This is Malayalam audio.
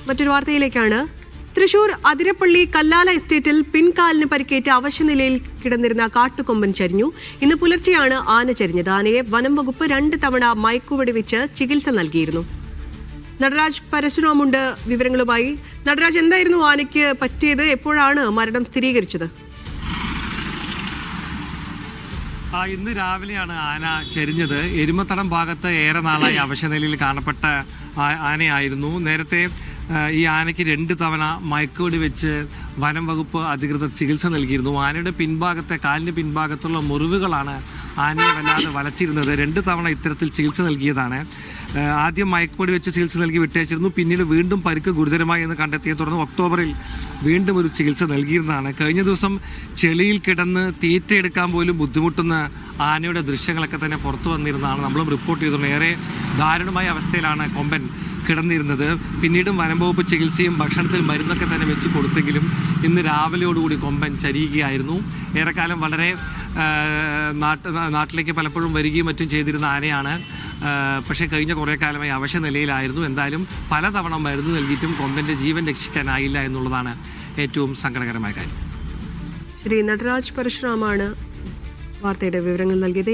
മറ്റൊരു വാർത്തയിലേക്കാണ്. തൃശൂർ അതിരപ്പള്ളി കല്ലാല എസ്റ്റേറ്റിൽ പിൻകാലിന് പരിക്കേറ്റ് അവശനിലയിൽ കിടന്നിരുന്ന കാട്ടുകൊമ്പൻ ചരിഞ്ഞു. ഇന്ന് പുലർച്ചെയാണ് ആന ചരിഞ്ഞത്. ആനയെ വനം വകുപ്പ് 2 തവണ മയക്കുവെടി വെച്ച് ചികിത്സ നൽകിയിരുന്നു. നടരാജ് പരശുരാമുണ്ട് വിവരങ്ങളുമായി. നടരാജ്, എന്തായിരുന്നു ആനയ്ക്ക് പറ്റിയത്? എപ്പോഴാണ് മരണം സ്ഥിരീകരിച്ചത്? ഇന്ന് രാവിലെയാണ് ആന ചെരിഞ്ഞത്. എരുമത്തടം ഭാഗത്ത് ഏറെ നാളായി അവശനിലയിൽ കാണപ്പെട്ട ആനയായിരുന്നു. നേരത്തെ ഈ ആനയ്ക്ക് 2 തവണ മയക്കുവെടി വെച്ച് വനം വകുപ്പ് അധികൃതർ ചികിത്സ നൽകിയിരുന്നു. ആനയുടെ പിൻഭാഗത്തെ കാലിന് പിൻഭാഗത്തുള്ള മുറിവുകളാണ് ആനയെ വല്ലാതെ വലച്ചിരുന്നത്. 2 തവണ ഇത്തരത്തിൽ ചികിത്സ നൽകിയതാണ്. ആദ്യം മയക്കുവെടി വെച്ച് ചികിത്സ നൽകി വിട്ടയച്ചിരുന്നു. പിന്നീട് വീണ്ടും പരിക്ക് ഗുരുതരമായി എന്ന് കണ്ടെത്തിയെ തുടർന്ന് ഒക്ടോബറിൽ വീണ്ടും ഒരു ചികിത്സ നൽകിയിരുന്നതാണ്. കഴിഞ്ഞ ദിവസം ചെളിയിൽ കിടന്ന് തീറ്റയെടുക്കാൻ പോലും ബുദ്ധിമുട്ടുന്ന ആനയുടെ ദൃശ്യങ്ങളൊക്കെ തന്നെ പുറത്തു വന്നിരുന്നതാണ്. നമ്മളും റിപ്പോർട്ട് ചെയ്തിരുന്നു. ഏറെ ദാരുണമായ അവസ്ഥയിലാണ് കൊമ്പൻ കിടന്നിരുന്നത്. പിന്നീടും വനംവകുപ്പ് ചികിത്സയും ഭക്ഷണത്തിൽ മരുന്നൊക്കെ തന്നെ വെച്ച് കൊടുത്തെങ്കിലും ഇന്ന് രാവിലെയോടുകൂടി കൊമ്പൻ ചരിയുകയായിരുന്നു. ഏറെക്കാലം വളരെ നാട്ടിലേക്ക് പലപ്പോഴും വരികയും മറ്റും ചെയ്തിരുന്ന ആനയാണ്. പക്ഷേ കഴിഞ്ഞ കുറേ കാലമായി അവശനിലയിലായിരുന്നു. എന്തായാലും പലതവണ മരുന്ന് നൽകിയിട്ടും കൊമ്പൻ്റെ ജീവൻ രക്ഷിക്കാനായില്ല എന്നുള്ളതാണ് ഏറ്റവും സങ്കടകരമായ കാര്യം. ശ്രീ നടരാജ് പരശുരാമാണ് വാർത്തയുടെ വിവരങ്ങൾ നൽകിയത്.